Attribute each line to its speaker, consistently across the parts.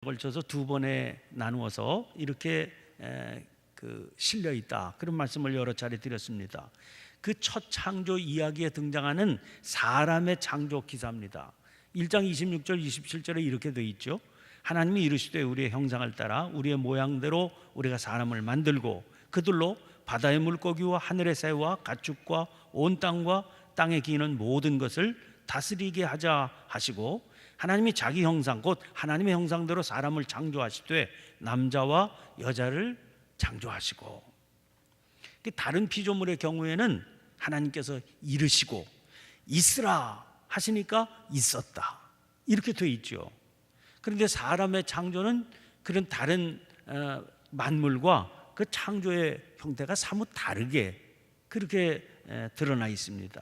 Speaker 1: 걸쳐서 두 번에 나누어서 이렇게 실려 있다, 그런 말씀을 여러 차례 드렸습니다. 그 첫 창조 이야기에 등장하는 사람의 창조 기사입니다. 1장 26절 27절에 이렇게 되어 있죠. 하나님이 이르시되 우리의 형상을 따라 우리의 모양대로 우리가 사람을 만들고 그들로 바다의 물고기와 하늘의 새와 가축과 온 땅과 땅에 기는 모든 것을 다스리게 하자 하시고, 하나님이 자기 형상 곧 하나님의 형상대로 사람을 창조하시되 남자와 여자를 창조하시고, 다른 피조물의 경우에는 하나님께서 이르시고 있으라 하시니까 있었다, 이렇게 되어 있죠. 그런데 사람의 창조는 그런 다른 만물과 그 창조의 형태가 사뭇 다르게 그렇게 드러나 있습니다.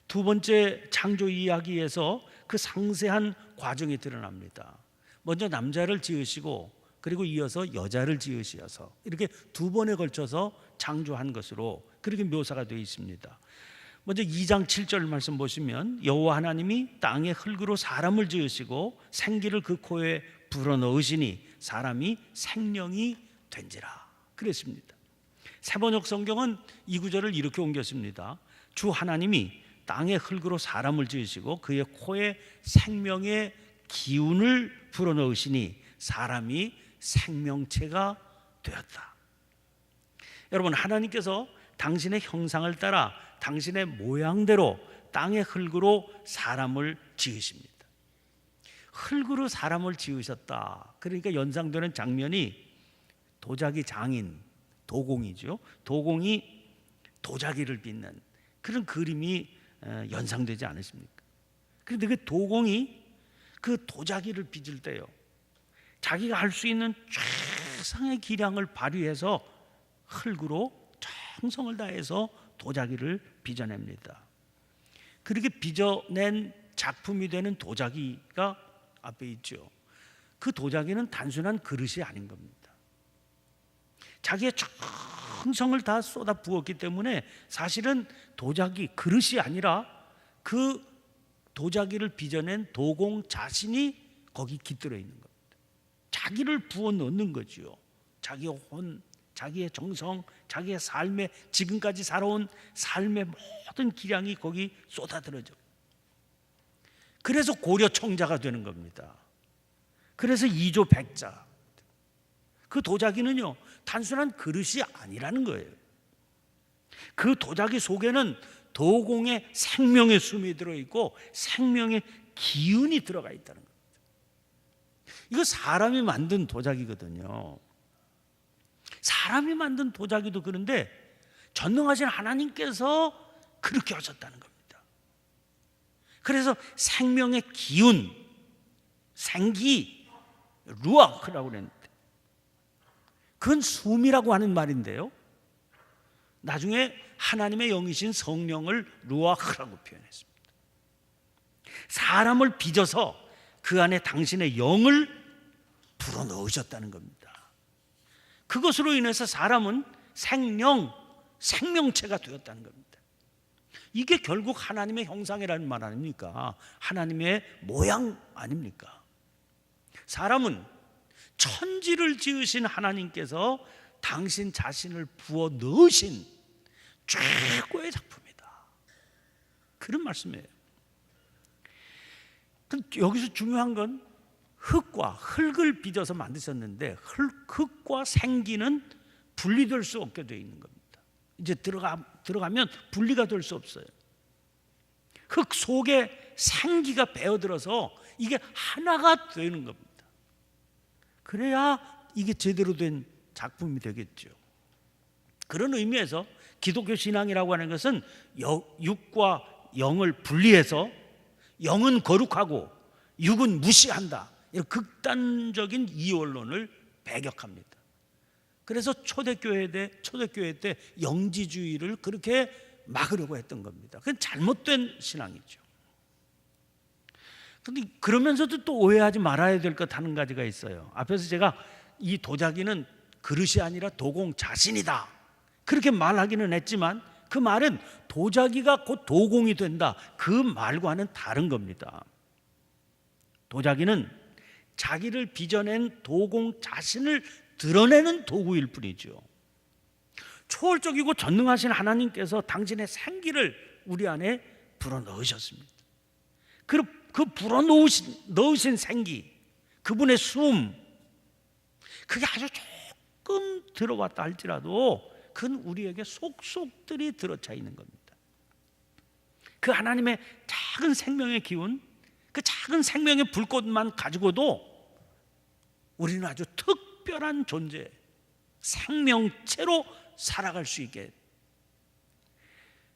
Speaker 1: 두 번째 창조 이야기에서 그 상세한 과정이 드러납니다. 먼저 남자를 지으시고 그리고 이어서 여자를 지으셔서 이렇게 두 번에 걸쳐서 창조한 것으로 그렇게 묘사가 되어 있습니다. 먼저 2장 7절 말씀 보시면 여호와 하나님이 땅의 흙으로 사람을 지으시고 생기를 그 코에 불어넣으시니 사람이 생명이 된지라 그랬습니다. 세번역 성경은 이 구절을 이렇게 옮겼습니다. 주 하나님이 땅의 흙으로 사람을 지으시고 그의 코에 생명의 기운을 불어넣으시니 사람이 생명체가 되었다. 여러분, 하나님께서 당신의 형상을 따라 당신의 모양대로 땅의 흙으로 사람을 지으십니다. 흙으로 사람을 지으셨다. 그러니까 연상되는 장면이 도자기 장인, 도공이죠. 도공이 도자기를 빚는 그런 그림이 연상되지 않으십니까? 그런데 그 도공이 그 도자기를 빚을 때요, 자기가 할 수 있는 최상의 기량을 발휘해서 흙으로 정성을 다해서 도자기를 빚어냅니다. 그렇게 빚어낸 작품이 되는 도자기가 앞에 있죠. 그 도자기는 단순한 그릇이 아닌 겁니다. 자기의 정성을 다 쏟아 부었기 때문에 사실은 도자기 그릇이 아니라 그 도자기를 빚어낸 도공 자신이 거기 깃들어 있는 겁니다. 자기를 부어 넣는 거지요. 자기의 혼, 자기의 정성, 자기의 삶에 지금까지 살아온 삶의 모든 기량이 거기 쏟아들어져. 그래서 고려 청자가 되는 겁니다. 그래서 이조 백자. 그 도자기는요, 단순한 그릇이 아니라는 거예요. 그 도자기 속에는 도공의 생명의 숨이 들어있고 생명의 기운이 들어가 있다는 겁니다. 이거 사람이 만든 도자기거든요. 사람이 만든 도자기도 그런데 전능하신 하나님께서 그렇게 하셨다는 겁니다. 그래서 생명의 기운, 생기, 루아크라고 그랬는데 그건 숨이라고 하는 말인데요, 나중에 하나님의 영이신 성령을 루아크라고 표현했습니다. 사람을 빚어서 그 안에 당신의 영을 불어넣으셨다는 겁니다. 그것으로 인해서 사람은 생명체가 되었다는 겁니다. 이게 결국 하나님의 형상이라는 말 아닙니까? 하나님의 모양 아닙니까? 사람은 천지를 지으신 하나님께서 당신 자신을 부어 넣으신 최고의 작품이다, 그런 말씀이에요. 여기서 중요한 건 흙과 흙을 빚어서 만드셨는데 흙과 생기는 분리될 수 없게 되어 있는 겁니다. 이제 들어가면 분리가 될 수 없어요. 흙 속에 생기가 배어들어서 이게 하나가 되는 겁니다. 그래야 이게 제대로 된 작품이 되겠죠. 그런 의미에서 기독교 신앙이라고 하는 것은 육과 영을 분리해서 영은 거룩하고 육은 무시한다, 이런 극단적인 이원론을 배격합니다. 그래서 초대교회 때 영지주의를 그렇게 막으려고 했던 겁니다. 그건 잘못된 신앙이죠. 그런데 그러면서도 또 오해하지 말아야 될 것 한 가지가 있어요. 앞에서 제가 이 도자기는 그릇이 아니라 도공 자신이다, 그렇게 말하기는 했지만 그 말은 도자기가 곧 도공이 된다, 그 말과는 다른 겁니다. 도자기는 자기를 빚어낸 도공 자신을 드러내는 도구일 뿐이죠. 초월적이고 전능하신 하나님께서 당신의 생기를 우리 안에 불어넣으셨습니다. 그 불어넣으신 생기, 그분의 숨, 그게 아주 조금 들어왔다 할지라도 그건 우리에게 속속들이 들어차 있는 겁니다. 그 하나님의 작은 생명의 기운, 그 작은 생명의 불꽃만 가지고도 우리는 아주 특별한 존재, 생명체로 살아갈 수 있게,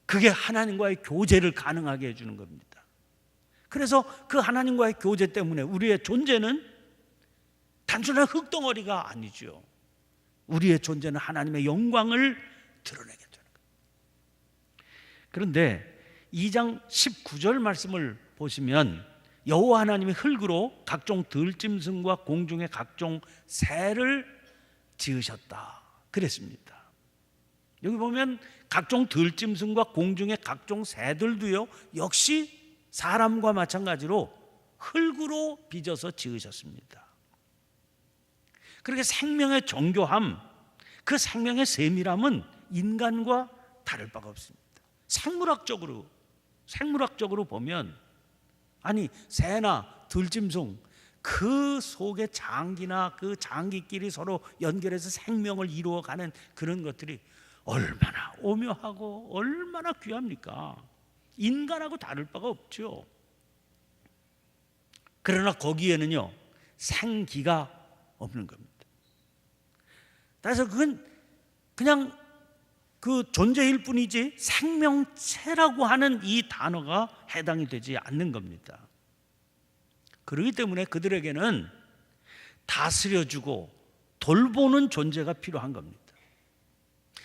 Speaker 1: 그게 하나님과의 교제를 가능하게 해주는 겁니다. 그래서 그 하나님과의 교제 때문에 우리의 존재는 단순한 흙덩어리가 아니죠. 우리의 존재는 하나님의 영광을 드러내게 되는 거예요. 그런데 2장 19절 말씀을 보시면 여호와 하나님이 흙으로 각종 들짐승과 공중의 각종 새를 지으셨다 그랬습니다. 여기 보면 각종 들짐승과 공중의 각종 새들도요, 역시 사람과 마찬가지로 흙으로 빚어서 지으셨습니다. 그렇게 생명의 정교함, 그 생명의 세밀함은 인간과 다를 바가 없습니다. 생물학적으로 보면, 아니 새나 들짐승, 그 속의 장기나 그 장기끼리 서로 연결해서 생명을 이루어가는 그런 것들이 얼마나 오묘하고 얼마나 귀합니까? 인간하고 다를 바가 없죠. 그러나 거기에는요, 생기가 없는 겁니다. 그래서 그건 그냥 그 존재일 뿐이지 생명체라고 하는 이 단어가 해당이 되지 않는 겁니다. 그렇기 때문에 그들에게는 다스려주고 돌보는 존재가 필요한 겁니다.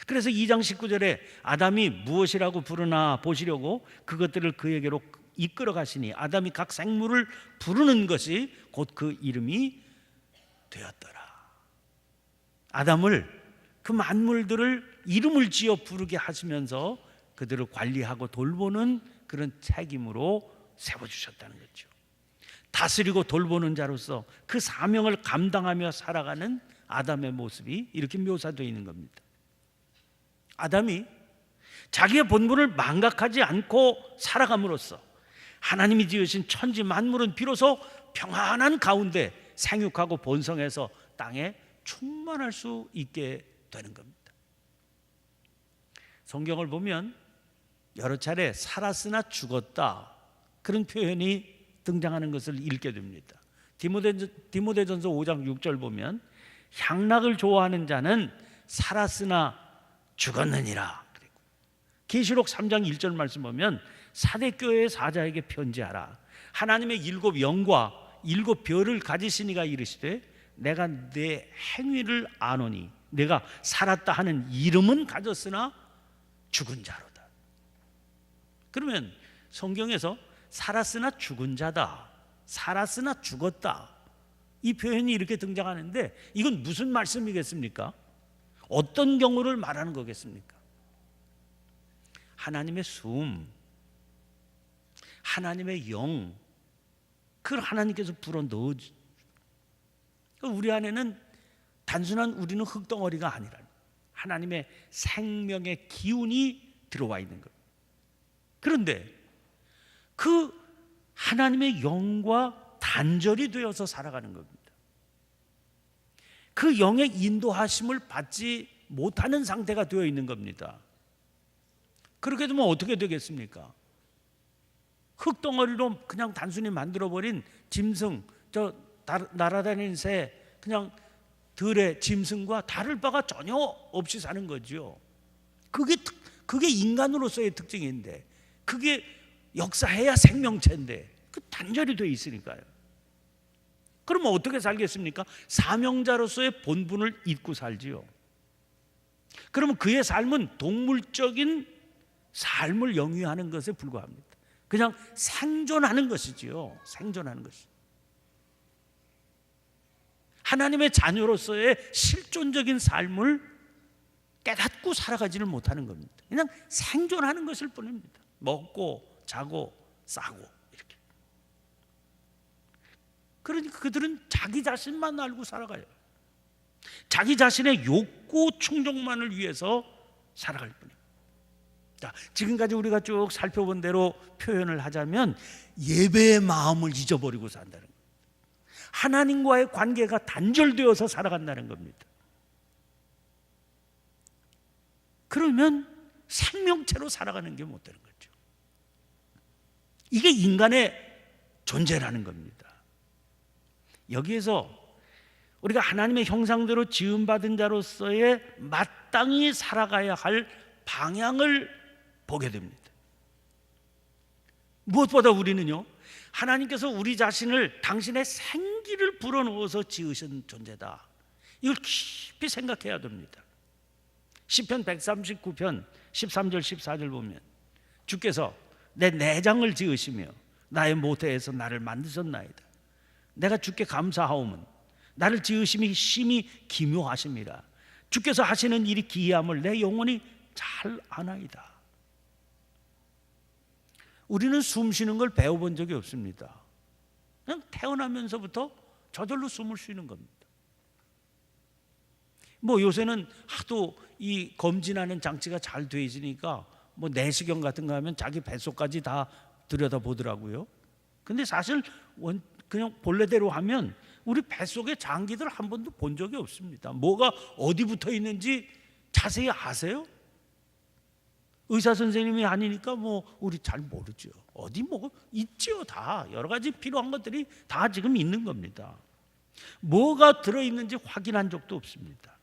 Speaker 1: 그래서 2장 19절에 아담이 무엇이라고 부르나 보시려고 그것들을 그에게로 이끌어 가시니 아담이 각 생물을 부르는 것이 곧 그 이름이 되었더라. 아담을, 그 만물들을 이름을 지어 부르게 하시면서 그들을 관리하고 돌보는 그런 책임으로 세워주셨다는 거죠. 다스리고 돌보는 자로서 그 사명을 감당하며 살아가는 아담의 모습이 이렇게 묘사되어 있는 겁니다. 아담이 자기의 본분을 망각하지 않고 살아감으로써 하나님이 지으신 천지 만물은 비로소 평안한 가운데 생육하고 번성해서 땅에 충만할 수 있게 되는 겁니다. 성경을 보면 여러 차례 살았으나 죽었다, 그런 표현이 등장하는 것을 읽게 됩니다. 디모데전서 5장 6절 보면 향락을 좋아하는 자는 살았으나 죽었느니라. 그리고 계시록 3장 1절 말씀 보면 사대교회의 사자에게 편지하라. 하나님의 7 영과 7 별을 가지신 이가 이르시되 내가 내 행위를 아노니 내가 살았다 하는 이름은 가졌으나 죽은 자로다. 그러면 성경에서 살았으나 죽은 자다, 살았으나 죽었다, 이 표현이 이렇게 등장하는데 이건 무슨 말씀이겠습니까? 어떤 경우를 말하는 거겠습니까? 하나님의 숨, 하나님의 영, 그걸 하나님께서 불어 넣어주. 우리 안에는 단순한 우리는 흙덩어리가 아니라 하나님의 생명의 기운이 들어와 있는 겁니다. 그런데 그 하나님의 영과 단절이 되어서 살아가는 겁니다. 그 영의 인도하심을 받지 못하는 상태가 되어 있는 겁니다. 그렇게 되면 어떻게 되겠습니까? 흙덩어리로 그냥 단순히 만들어버린 짐승, 저 날아다니는 새, 그냥 들의 짐승과 다를 바가 전혀 없이 사는 거죠. 그게 인간으로서의 특징인데, 그게 역사해야 생명체인데 그 단절이 되어 있으니까요. 그러면 어떻게 살겠습니까? 사명자로서의 본분을 잊고 살지요. 그러면 그의 삶은 동물적인 삶을 영위하는 것에 불과합니다. 그냥 생존하는 것이지요. 생존하는 것이. 하나님의 자녀로서의 실존적인 삶을 깨닫고 살아가지를 못하는 겁니다. 그냥 생존하는 것일 뿐입니다. 먹고 자고 싸고 이렇게. 그러니까 그들은 자기 자신만 알고 살아가요. 자기 자신의 욕구 충족만을 위해서 살아갈 뿐이에요. 자, 지금까지 우리가 쭉 살펴본 대로 표현을 하자면 예배의 마음을 잊어버리고 산다는 거예요. 하나님과의 관계가 단절되어서 살아간다는 겁니다. 그러면 생명체로 살아가는 게 못 되는 거죠. 이게 인간의 존재라는 겁니다. 여기에서 우리가 하나님의 형상대로 지음받은 자로서의 마땅히 살아가야 할 방향을 보게 됩니다. 무엇보다 우리는요, 하나님께서 우리 자신을 당신의 생기를 불어넣어서 지으신 존재다. 이걸 깊이 생각해야 됩니다. 시편 139편 13절 14절 보면 주께서 내 내장을 지으시며 나의 모태에서 나를 만드셨나이다. 내가 주께 감사하오면 나를 지으심이 심히 기묘하심이라. 주께서 하시는 일이 기이함을 내 영혼이 잘 아나이다. 우리는 숨 쉬는 걸 배워본 적이 없습니다. 그냥 태어나면서부터 저절로 숨을 쉬는 겁니다. 뭐 요새는 하도 이 검진하는 장치가 잘 돼 있으니까 뭐 내시경 같은 거 하면 자기 뱃속까지 다 들여다보더라고요. 근데 사실 그냥 본래대로 하면 우리 뱃속의 장기들 한 번도 본 적이 없습니다. 뭐가 어디 붙어 있는지 자세히 아세요? 의사 선생님이 아니니까 뭐 우리 잘 모르죠. 어디 뭐 있죠. 다 여러 가지 필요한 것들이 다 지금 있는 겁니다. 뭐가 들어있는지 확인한 적도 없습니다.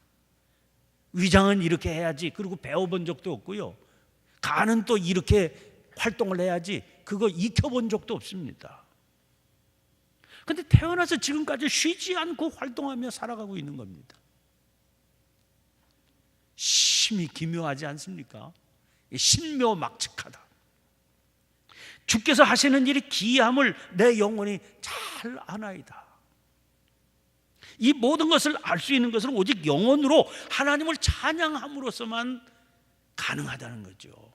Speaker 1: 위장은 이렇게 해야지 그리고 배워본 적도 없고요. 간은 또 이렇게 활동을 해야지 그거 익혀본 적도 없습니다. 근데 태어나서 지금까지 쉬지 않고 활동하며 살아가고 있는 겁니다. 심히 기묘하지 않습니까? 신묘막측하다. 주께서 하시는 일이 기이함을 내 영혼이 잘 아나이다. 이 모든 것을 알 수 있는 것은 오직 영혼으로 하나님을 찬양함으로써만 가능하다는 거죠.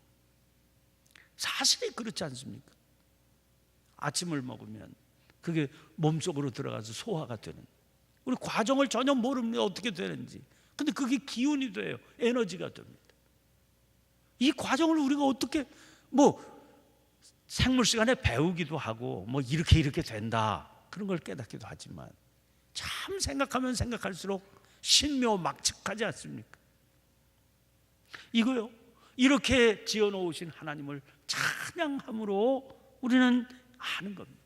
Speaker 1: 사실이 그렇지 않습니까? 아침을 먹으면 그게 몸속으로 들어가서 소화가 되는, 우리 과정을 전혀 모릅니다. 어떻게 되는지. 근데 그게 기운이 돼요. 에너지가 됩니다. 이 과정을 우리가 어떻게 뭐 생물 시간에 배우기도 하고 뭐 이렇게 된다 그런 걸 깨닫기도 하지만 참 생각하면 생각할수록 신묘막측하지 않습니까? 이거요, 이렇게 지어놓으신 하나님을 찬양함으로 우리는 아는 겁니다.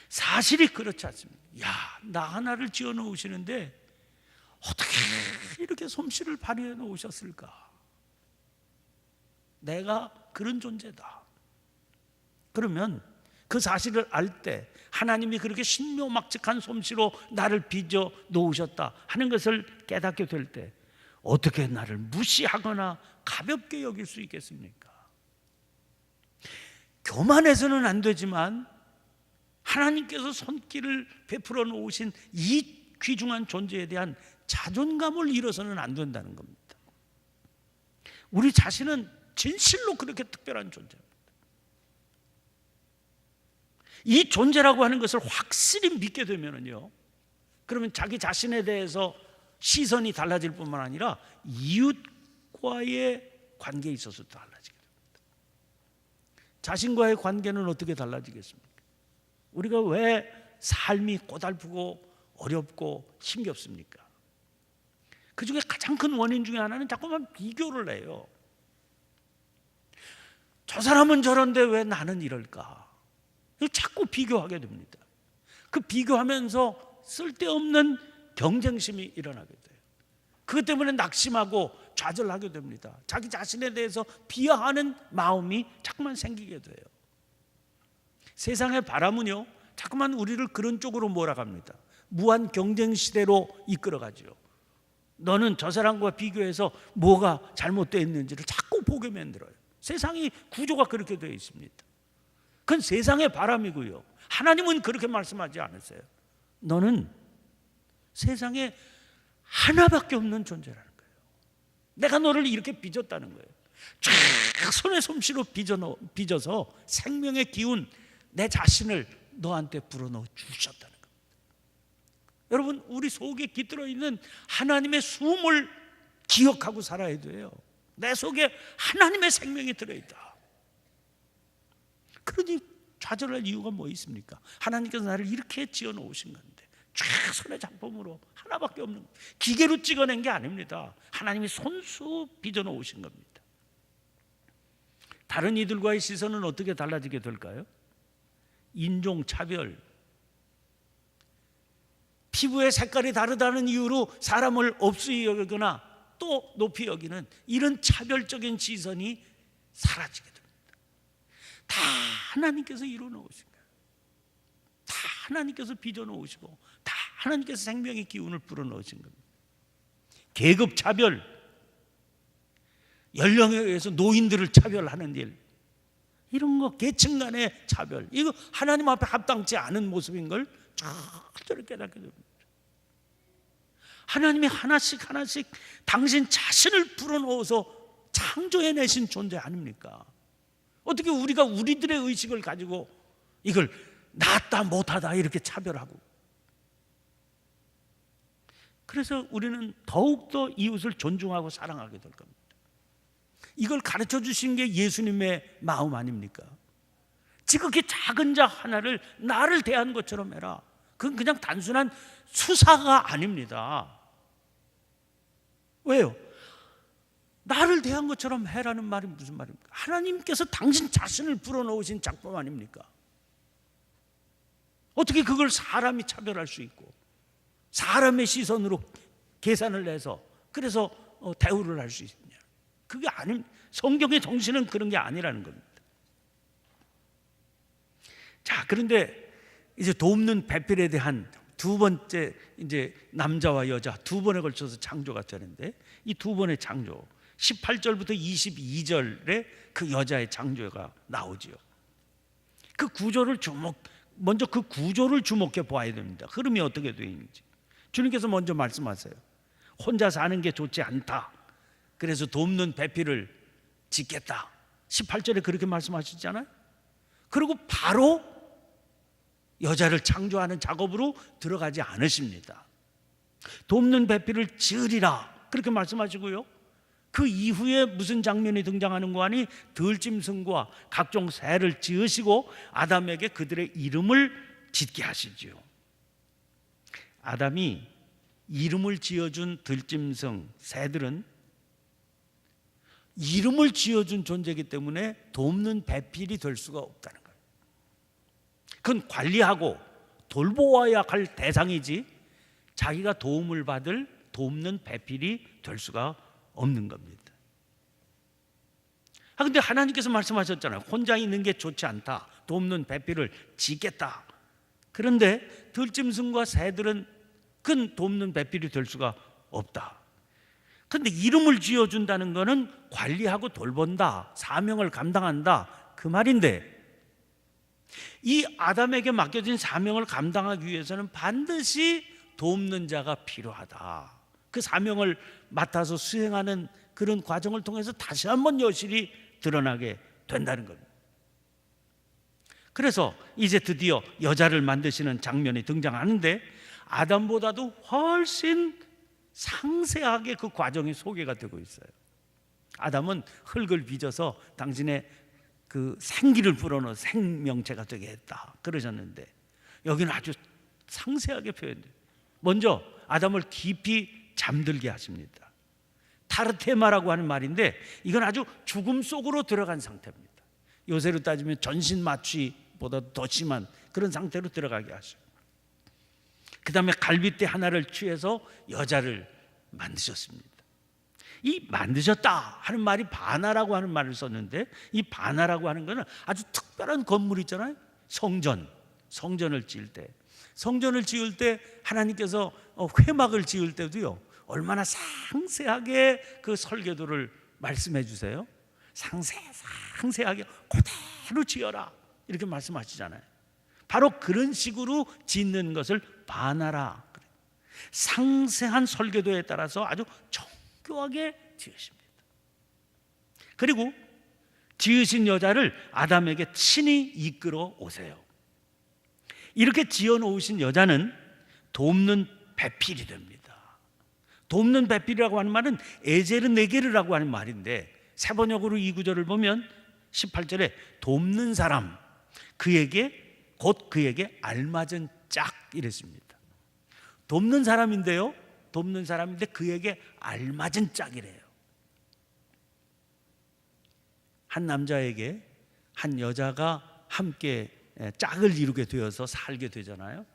Speaker 1: 사실이 그렇지 않습니까? 야, 나 하나를 지어놓으시는데 어떻게 이렇게 솜씨를 발휘해 놓으셨을까? 내가 그런 존재다. 그러면 그 사실을 알 때 하나님이 그렇게 신묘막측한 솜씨로 나를 빚어 놓으셨다 하는 것을 깨닫게 될 때 어떻게 나를 무시하거나 가볍게 여길 수 있겠습니까? 교만해서는 안 되지만 하나님께서 손길을 베풀어 놓으신 이 귀중한 존재에 대한 자존감을 잃어서는 안 된다는 겁니다. 우리 자신은 진실로 그렇게 특별한 존재입니다. 이 존재라고 하는 것을 확실히 믿게 되면요, 그러면 자기 자신에 대해서 시선이 달라질 뿐만 아니라 이웃과의 관계에 있어서도 달라지게 됩니다. 자신과의 관계는 어떻게 달라지겠습니까? 우리가 왜 삶이 고달프고 어렵고 힘겹습니까? 그 중에 가장 큰 원인 중에 하나는 자꾸만 비교를 해요. 저 사람은 저런데 왜 나는 이럴까? 자꾸 비교하게 됩니다. 그 비교하면서 쓸데없는 경쟁심이 일어나게 돼요. 그것 때문에 낙심하고 좌절하게 됩니다. 자기 자신에 대해서 비하하는 마음이 자꾸만 생기게 돼요. 세상의 바람은요, 자꾸만 우리를 그런 쪽으로 몰아갑니다. 무한 경쟁 시대로 이끌어가죠. 너는 저 사람과 비교해서 뭐가 잘못되어 있는지를 자꾸 보게 만들어요. 세상이 구조가 그렇게 되어 있습니다. 그건 세상의 바람이고요. 하나님은 그렇게 말씀하지 않으세요. 너는 세상에 하나밖에 없는 존재라는 거예요. 내가 너를 이렇게 빚었다는 거예요. 쫙 손의 솜씨로 빚어서 생명의 기운, 내 자신을 너한테 불어넣어 주셨다는 겁니다. 여러분, 우리 속에 깃들어 있는 하나님의 숨을 기억하고 살아야 돼요. 내 속에 하나님의 생명이 들어있다. 그러니 좌절할 이유가 뭐 있습니까? 하나님께서 나를 이렇게 지어 놓으신 건데, 최선의 작품으로 하나밖에 없는, 기계로 찍어낸 게 아닙니다. 하나님이 손수 빚어 놓으신 겁니다. 다른 이들과의 시선은 어떻게 달라지게 될까요? 인종차별, 피부의 색깔이 다르다는 이유로 사람을 업수히 여기거나 또 높이 여기는 이런 차별적인 시선이 사라지게 됩니다. 다 하나님께서 이루어 놓으신 거예요. 다 하나님께서 빚어 놓으시고 다 하나님께서 생명의 기운을 불어 넣으신 겁니다. 계급 차별, 연령에 의해서 노인들을 차별하는 일, 이런 거, 계층 간의 차별, 이거 하나님 앞에 합당치 않은 모습인 걸 절대로 깨닫게 됩니다. 하나님이 하나씩 하나씩 당신 자신을 불어넣어서 창조해내신 존재 아닙니까? 어떻게 우리가 우리들의 의식을 가지고 이걸 낫다 못하다 이렇게 차별하고. 그래서 우리는 더욱더 이웃을 존중하고 사랑하게 될 겁니다. 이걸 가르쳐 주신 게 예수님의 마음 아닙니까? 지극히 작은 자 하나를 나를 대한 것처럼 해라. 그건 그냥 단순한 수사가 아닙니다. 왜요? 나를 대한 것처럼 해라는 말이 무슨 말입니까? 하나님께서 당신 자신을 불어넣으신 작품 아닙니까? 어떻게 그걸 사람이 차별할 수 있고 사람의 시선으로 계산을 해서 그래서 대우를 할 수 있느냐? 그게 아닙니다. 성경의 정신은 그런 게 아니라는 겁니다. 자, 그런데 이제 돕는 배필에 대한 두 번째, 이제 남자와 여자 두 번에 걸쳐서 창조가 되는데, 이 두 번의 창조, 18절부터 22절에 그 여자의 창조가 나오지요. 그 구조를 먼저 그 구조를 주목해 보아야 됩니다. 흐름이 어떻게 되어 있는지. 주님께서 먼저 말씀하세요. 혼자 사는 게 좋지 않다. 그래서 돕는 배필을 짓겠다. 18절에 그렇게 말씀하시잖아요. 그리고 바로 여자를 창조하는 작업으로 들어가지 않으십니다. 돕는 배필을 지으리라 그렇게 말씀하시고요. 그 이후에 무슨 장면이 등장하는 거 아니? 들짐승과 각종 새를 지으시고 아담에게 그들의 이름을 짓게 하시지요. 아담이 이름을 지어준 들짐승, 새들은 이름을 지어준 존재이기 때문에 돕는 배필이 될 수가 없다는 거예요. 그건 관리하고 돌보아야 할 대상이지 자기가 도움을 받을 돕는 배필이 될 수가 없는 겁니다. 근데 하나님께서 말씀하셨잖아요. 혼자 있는 게 좋지 않다. 돕는 배필을 짓겠다. 그런데 들짐승과 새들은 큰 돕는 배필이 될 수가 없다. 그런데 이름을 지어준다는 것은 관리하고 돌본다, 사명을 감당한다, 그 말인데, 이 아담에게 맡겨진 사명을 감당하기 위해서는 반드시 돕는 자가 필요하다. 그 사명을 맡아서 수행하는 그런 과정을 통해서 다시 한번 여실히 드러나게 된다는 겁니다. 그래서 이제 드디어 여자를 만드시는 장면이 등장하는데, 아담보다도 훨씬 상세하게 그 과정이 소개가 되고 있어요. 아담은 흙을 빚어서 당신의 그 생기를 불어넣어 생명체가 되게 했다 그러셨는데, 여기는 아주 상세하게 표현돼요. 먼저 아담을 깊이 잠들게 하십니다. 타르테마라고 하는 말인데, 이건 아주 죽음 속으로 들어간 상태입니다. 요새로 따지면 전신 마취보다 더 심한 그런 상태로 들어가게 하셔요. 그 다음에 갈빗대 하나를 취해서 여자를 만드셨습니다. 이 만드셨다 하는 말이 바나라고 하는 말을 썼는데, 이 바나라고 하는 것은 아주 특별한 건물 있잖아요. 성전을 지을 때 하나님께서 회막을 지을 때도요, 얼마나 상세하게 그 설계도를 말씀해 주세요. 상세하게 그대로 지어라 이렇게 말씀하시잖아요. 바로 그런 식으로 짓는 것을 바나라, 상세한 설계도에 따라서 아주 정교하게 지으십니다. 그리고 지으신 여자를 아담에게 친히 이끌어 오세요. 이렇게 지어 놓으신 여자는 돕는 배필이 됩니다. 돕는 배필이라고 하는 말은 에제르 네게르라고 하는 말인데, 세번역으로 이 구절을 보면 18절에 돕는 사람, 그에게 곧 그에게 알맞은 짝 이랬습니다. 돕는 사람인데요, 돕는 사람인데 그에게 알맞은 짝이래요. 한 남자에게 한 여자가 함께 짝을 이루게 되어서 살게 되잖아요.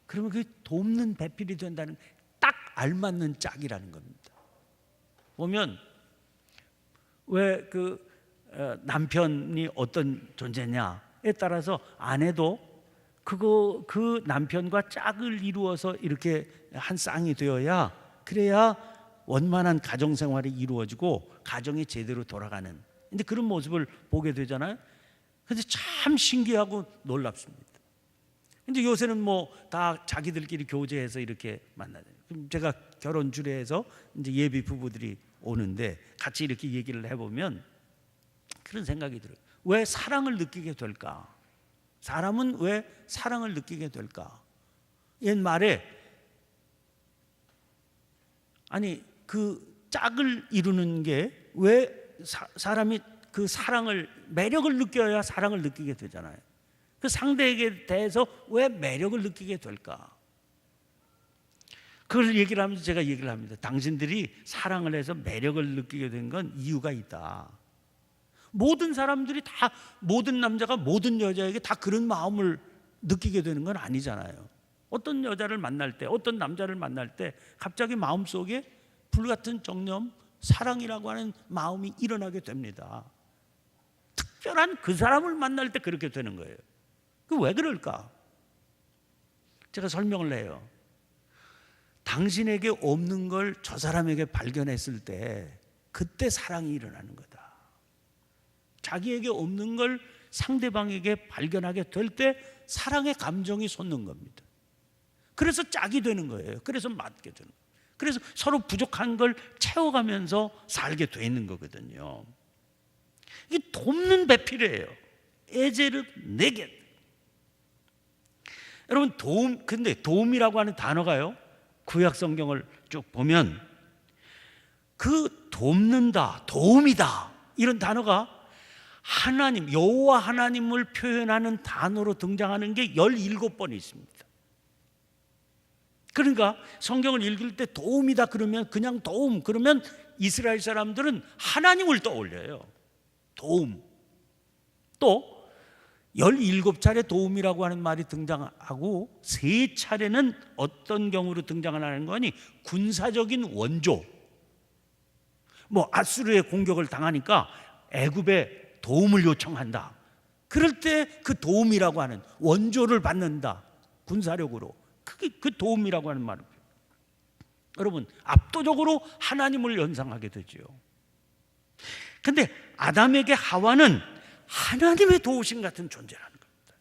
Speaker 1: 그러면 그게 돕는 배필이 된다는, 딱 알맞는 짝이라는 겁니다. 보면 왜 남편이 어떤 존재냐에 따라서 아내도 그 남편과 짝을 이루어서 이렇게 한 쌍이 되어야, 그래야 원만한 가정 생활이 이루어지고 가정이 제대로 돌아가는, 근데 그런 모습을 보게 되잖아요. 근데 참 신기하고 놀랍습니다. 근데 요새는 뭐 다 자기들끼리 교제해서 이렇게 만나요. 제가 결혼 주례해서 이제 예비 부부들이 오는데 같이 이렇게 얘기를 해보면 그런 생각이 들어요. 왜 사랑을 느끼게 될까? 사람은 왜 사랑을 느끼게 될까? 옛말에, 아니 그 짝을 이루는 게 왜 사람이 그 사랑을, 매력을 느껴야 사랑을 느끼게 되잖아요. 그 상대에게 대해서 왜 매력을 느끼게 될까? 그걸 얘기를 하면서 제가 얘기를 합니다. 당신들이 사랑을 해서 매력을 느끼게 된 건 이유가 있다. 모든 사람들이 다, 모든 남자가 모든 여자에게 다 그런 마음을 느끼게 되는 건 아니잖아요. 어떤 여자를 만날 때, 어떤 남자를 만날 때 갑자기 마음속에 불같은 정념, 사랑이라고 하는 마음이 일어나게 됩니다. 특별한 그 사람을 만날 때 그렇게 되는 거예요. 그 왜 그럴까? 제가 설명을 해요. 당신에게 없는 걸 저 사람에게 발견했을 때 그때 사랑이 일어나는 거다. 자기에게 없는 걸 상대방에게 발견하게 될 때 사랑의 감정이 솟는 겁니다. 그래서 짝이 되는 거예요. 그래서 맞게 되는 거예요. 그래서 서로 부족한 걸 채워가면서 살게 돼 있는 거거든요. 이게 돕는 배필이에요. 에제르 네게. 여러분, 근데 도움이라고 하는 단어가요, 구약 성경을 쭉 보면 그 돕는다, 도움이다, 이런 단어가 하나님, 여호와 하나님을 표현하는 단어로 등장하는 게 17번이 있습니다. 그러니까 성경을 읽을 때 도움이다 그러면, 그냥 도움 그러면 이스라엘 사람들은 하나님을 떠올려요. 도움. 또 17차례 도움이라고 하는 말이 등장하고 3차례는 어떤 경우로 등장하는 거니? 군사적인 원조. 뭐 아수르의 공격을 당하니까 애굽에 도움을 요청한다. 그럴 때 그 도움이라고 하는, 원조를 받는다, 군사력으로. 그게 그 도움이라고 하는 말입니다. 여러분, 압도적으로 하나님을 연상하게 되죠. 근데 아담에게 하와는 하나님의 도우심 같은 존재라는 겁니다.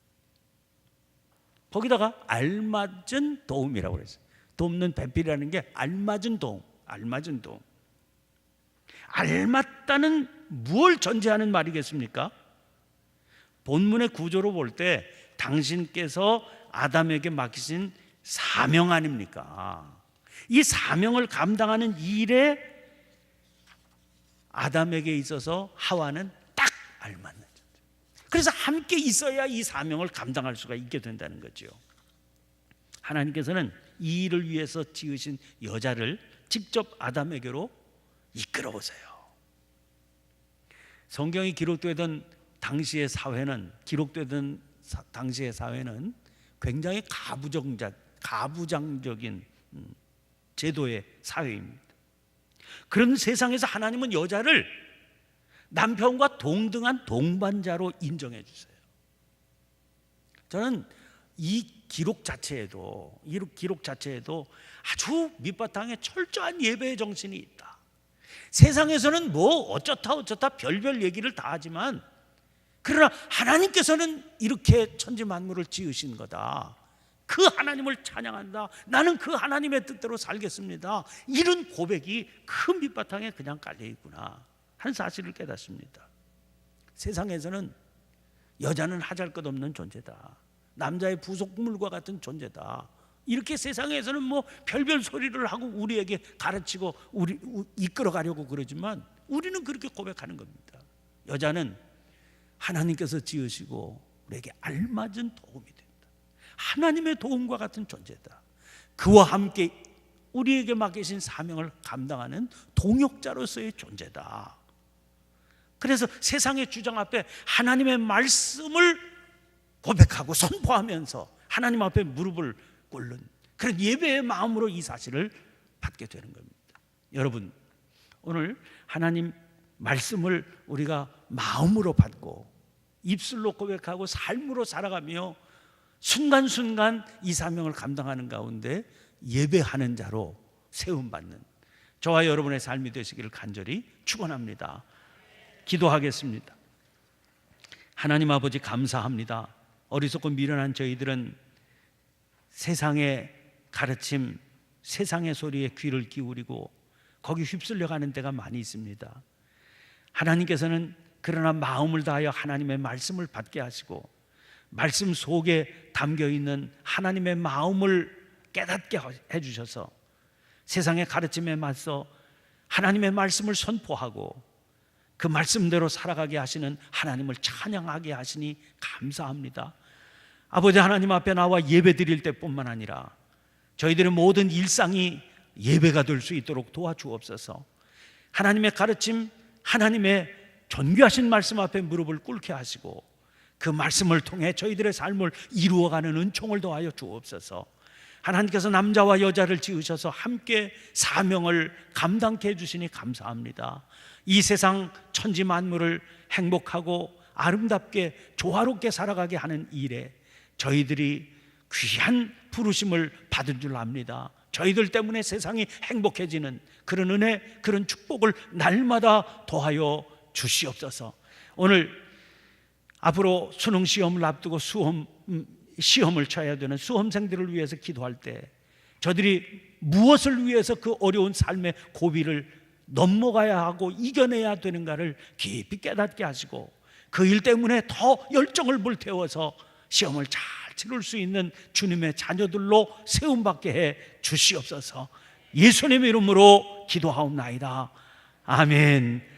Speaker 1: 거기다가 알맞은 도움이라고 그랬어요. 돕는 배필이라는 게 알맞은 도움, 알맞은 도움. 알맞다는 무엇을 전제하는 말이겠습니까? 본문의 구조로 볼 때 당신께서 아담에게 맡기신 사명 아닙니까? 이 사명을 감당하는 일에 아담에게 있어서 하와는 딱 알맞는 존재. 그래서 함께 있어야 이 사명을 감당할 수가 있게 된다는 거죠. 하나님께서는 이 일을 위해서 지으신 여자를 직접 아담에게로 이끌어 오세요. 성경이 기록되던 당시의 사회는 굉장히 가부장적인 제도의 사회입니다. 그런 세상에서 하나님은 여자를 남편과 동등한 동반자로 인정해 주세요. 저는 이 기록 자체에도 아주 밑바탕에 철저한 예배의 정신이 있다. 세상에서는 뭐 어쩌다 별별 얘기를 다 하지만, 그러나 하나님께서는 이렇게 천지 만물을 지으신 거다. 그 하나님을 찬양한다. 나는 그 하나님의 뜻대로 살겠습니다. 이런 고백이 큰 밑바탕에 그냥 깔려 있구나 하는 사실을 깨닫습니다. 세상에서는 여자는 하잘것없는 존재다. 남자의 부속물과 같은 존재다. 이렇게 세상에서는 뭐 별별 소리를 하고 우리에게 가르치고 우리 이끌어 가려고 그러지만 우리는 그렇게 고백하는 겁니다. 여자는 하나님께서 지으시고 우리에게 알맞은 도움이 된다. 하나님의 도움과 같은 존재다. 그와 함께 우리에게 맡기신 사명을 감당하는 동역자로서의 존재다. 그래서 세상의 주장 앞에 하나님의 말씀을 고백하고 선포하면서 하나님 앞에 무릎을 꿇는 그런 예배의 마음으로 이 사실을 받게 되는 겁니다. 여러분, 오늘 하나님 말씀을 우리가 마음으로 받고 입술로 고백하고 삶으로 살아가며 순간순간 이 사명을 감당하는 가운데 예배하는 자로 세움받는 저와 여러분의 삶이 되시기를 간절히 축원합니다. 기도하겠습니다. 하나님 아버지, 감사합니다. 어리석고 미련한 저희들은 세상의 가르침, 세상의 소리에 귀를 기울이고 거기 휩쓸려 가는 데가 많이 있습니다. 하나님께서는 그러나 마음을 다하여 하나님의 말씀을 받게 하시고 말씀 속에 담겨 있는 하나님의 마음을 깨닫게 해주셔서 세상의 가르침에 맞서 하나님의 말씀을 선포하고 그 말씀대로 살아가게 하시는 하나님을 찬양하게 하시니 감사합니다. 아버지 하나님 앞에 나와 예배 드릴 때뿐만 아니라 저희들의 모든 일상이 예배가 될 수 있도록 도와주옵소서. 하나님의 가르침, 하나님의 존귀하신 말씀 앞에 무릎을 꿇게 하시고 그 말씀을 통해 저희들의 삶을 이루어가는 은총을 더하여 주옵소서. 하나님께서 남자와 여자를 지으셔서 함께 사명을 감당케 해주시니 감사합니다. 이 세상 천지 만물을 행복하고 아름답게 조화롭게 살아가게 하는 일에 저희들이 귀한 부르심을 받은 줄 압니다. 저희들 때문에 세상이 행복해지는 그런 은혜, 그런 축복을 날마다 더하여 주시옵소서. 오늘 앞으로 수능 시험을 앞두고 시험을 쳐야 되는 수험생들을 위해서 기도할 때 저들이 무엇을 위해서 그 어려운 삶의 고비를 넘어가야 하고 이겨내야 되는가를 깊이 깨닫게 하시고 그 일 때문에 더 열정을 불태워서 시험을 잘 치를 수 있는 주님의 자녀들로 세움받게 해 주시옵소서. 예수님의 이름으로 기도하옵나이다. 아멘.